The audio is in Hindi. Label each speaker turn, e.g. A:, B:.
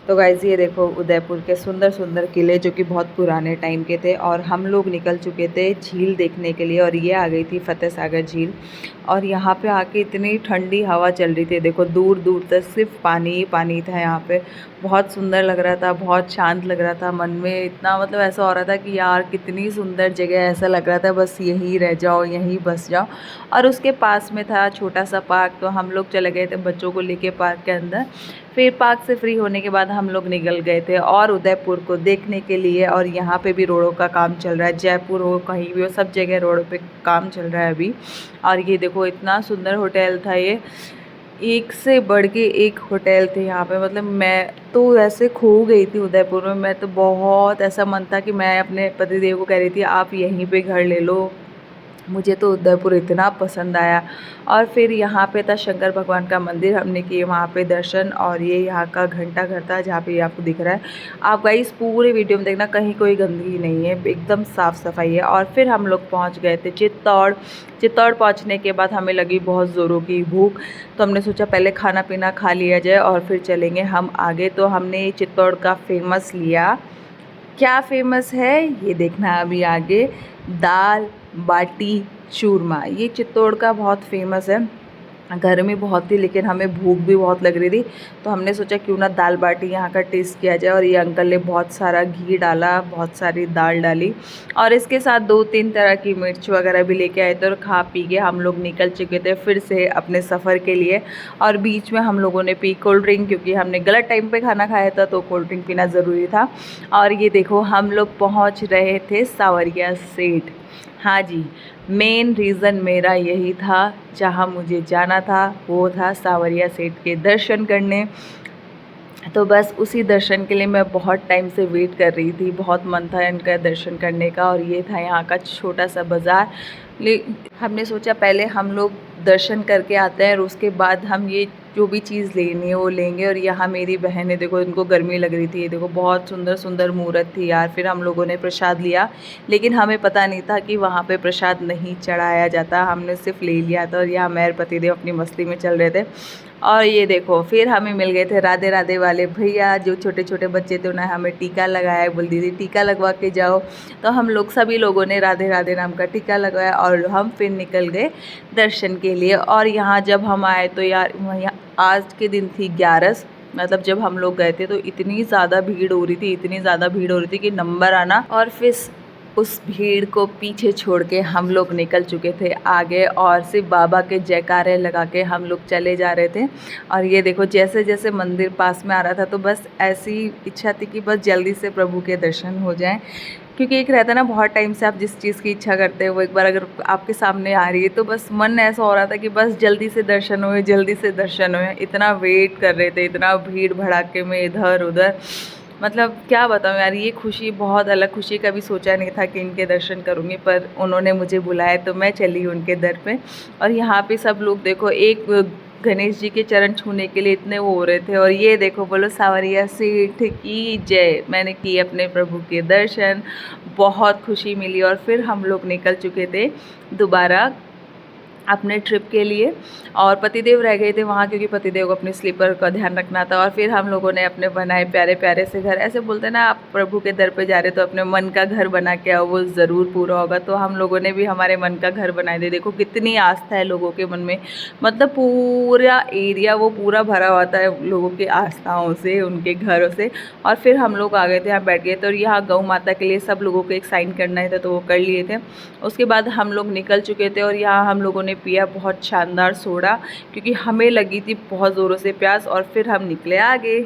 A: तो गाइज़ ये देखो उदयपुर के सुंदर सुंदर किले जो कि बहुत पुराने टाइम के थे, और हम लोग निकल चुके थे झील देखने के लिए। और ये आ गई थी फतेह सागर झील, और यहाँ पे आके इतनी ठंडी हवा चल रही थी। देखो दूर दूर तक सिर्फ पानी ही पानी था यहाँ पे। बहुत सुंदर लग रहा था, बहुत शांत लग रहा था। मन में इतना मतलब ऐसा हो रहा था कि यार कितनी सुंदर जगह है, ऐसा लग रहा था बस यहीं रह जाओ, यहीं बस जाओ। और उसके पास में था छोटा सा पार्क, तो हम लोग चले गए थे बच्चों को लेके पार्क के अंदर। फिर पार्क से फ्री होने के बाद हम लोग निकल गए थे और उदयपुर को देखने के लिए। और यहाँ पे भी रोडों का काम चल रहा है, जयपुर हो कहीं भी हो, सब जगह रोडों पे काम चल रहा है अभी। और ये देखो इतना सुंदर होटल था ये, एक से बढ़ के एक होटल थे यहाँ पे। मतलब मैं तो ऐसे खो गई थी उदयपुर में। मैं तो बहुत ऐसा मन था कि मैं अपने पतिदेव को कह रही थी आप यहीं पे घर ले लो। मुझे तो उदयपुर इतना पसंद आया। और फिर यहाँ पे था शंकर भगवान का मंदिर, हमने किए वहाँ पे दर्शन। और ये यहाँ का घंटा घर था जहाँ पे आपको दिख रहा है। आप गाइस पूरे वीडियो में देखना, कहीं कोई गंदगी नहीं है, एकदम साफ़ सफाई है। और फिर हम लोग पहुँच गए थे चित्तौड़। चित्तौड़ पहुँचने के बाद हमें लगी बहुत ज़ोरों की भूख, तो हमने सोचा पहले खाना पीना खा लिया जाए और फिर चलेंगे हम आगे। तो हमने चित्तौड़ का फेमस लिया। क्या फेमस है ये देखना अभी आगे। दाल बाटी चूरमा, ये चित्तौड़ का बहुत फेमस है। गर्मी बहुत थी लेकिन हमें भूख भी बहुत लग रही थी, तो हमने सोचा क्यों ना दाल बाटी यहाँ का टेस्ट किया जाए। और ये अंकल ने बहुत सारा घी डाला, बहुत सारी दाल डाली, और इसके साथ 2-3 तरह की मिर्च वगैरह भी लेके आए थे। और खा पी के हम लोग निकल चुके थे फिर से अपने सफ़र के लिए। और बीच में हम लोगों ने पी कोल्ड ड्रिंक, क्योंकि हमने गलत टाइम पे खाना खाया था तो कोल्ड ड्रिंक पीना ज़रूरी था। और ये देखो हम लोग पहुँच रहे थे सांवरिया सेठ। हाँ जी, मेन रीज़न मेरा यही था, जहाँ मुझे जाना था वो था सांवरिया सेठ के दर्शन करने। तो बस उसी दर्शन के लिए मैं बहुत टाइम से वेट कर रही थी, बहुत मन था इनका दर्शन करने का। और ये था यहाँ का छोटा सा बाज़ार। हमने सोचा पहले हम लोग दर्शन करके आते हैं और उसके बाद हम ये जो भी चीज़ लेनी है वो लेंगे। और यहाँ मेरी बहन है, देखो इनको गर्मी लग रही थी, ये देखो बहुत सुंदर सुंदर मूर्त थी यार। फिर हम लोगों ने प्रसाद लिया, लेकिन हमें पता नहीं था कि वहाँ पे प्रसाद नहीं चढ़ाया जाता, हमने सिर्फ ले लिया था। और यहाँ मेरे पतिदेव अपनी मस्ती में चल रहे थे। और ये देखो फिर हमें मिल गए थे राधे राधे वाले भैया, जो छोटे छोटे बच्चे थे उन्हें हमें टीका लगाया, बोल दीदी टीका लगवा के जाओ। तो हम लोग सभी लोगों ने राधे राधे नाम का टीका लगाया और हम फिर निकल गए दर्शन के लिए। और यहाँ जब हम आए तो यार यहाँ आज के दिन थी 11, मतलब जब हम लोग गए थे तो इतनी ज़्यादा भीड़ हो रही थी, इतनी ज़्यादा भीड़ हो रही थी कि नंबर आना। और फिर उस भीड़ को पीछे छोड़ के हम लोग निकल चुके थे आगे, और सिर्फ बाबा के जयकारे लगा के हम लोग चले जा रहे थे। और ये देखो जैसे जैसे मंदिर पास में आ रहा था तो बस ऐसी इच्छा थी कि बस जल्दी से प्रभु के दर्शन हो जाएं। क्योंकि एक रहता है ना, बहुत टाइम से आप जिस चीज़ की इच्छा करते हो वो एक बार अगर आपके सामने आ रही है तो बस मन ऐसा हो रहा था कि बस जल्दी से दर्शन होए, जल्दी से दर्शन होए। इतना वेट कर रहे थे, इतना भीड़ भड़ाके में इधर उधर, मतलब क्या बताऊँ यार, ये खुशी बहुत अलग खुशी। कभी सोचा नहीं था कि इनके दर्शन करूँगी, पर उन्होंने मुझे बुलाया तो मैं चली उनके दर पे। और यहाँ पे सब लोग देखो एक गणेश जी के चरण छूने के लिए इतने वो हो रहे थे। और ये देखो बोलो सांवरिया सेठ की जय, मैंने किए अपने प्रभु के दर्शन, बहुत खुशी मिली। और फिर हम लोग निकल चुके थे दोबारा अपने ट्रिप के लिए। और पतिदेव रह गए थे वहाँ, क्योंकि पतिदेव को अपने स्लीपर का ध्यान रखना था। और फिर हम लोगों ने अपने बनाए प्यारे प्यारे से घर। ऐसे बोलते हैं ना, आप प्रभु के दर पे जा रहे तो अपने मन का घर बना के आओ, वो ज़रूर पूरा होगा। तो हम लोगों ने भी हमारे मन का घर बनाए थे। देखो कितनी आस्था है लोगों के मन में, मतलब पूरा एरिया वो पूरा भरा हुआ था लोगों की आस्थाओं से, उनके घरों से। और फिर हम लोग आ गए थे, यहाँ बैठ गए थे। और यहाँ गौ माता के लिए सब लोगों को एक साइन करना था तो वो कर लिए थे। उसके बाद हम लोग निकल चुके थे और यहाँ हम लोगों ने पिया बहुत शानदार सोडा, क्योंकि हमें लगी थी बहुत ज़ोरों से प्यास। और फिर हम निकले आगे।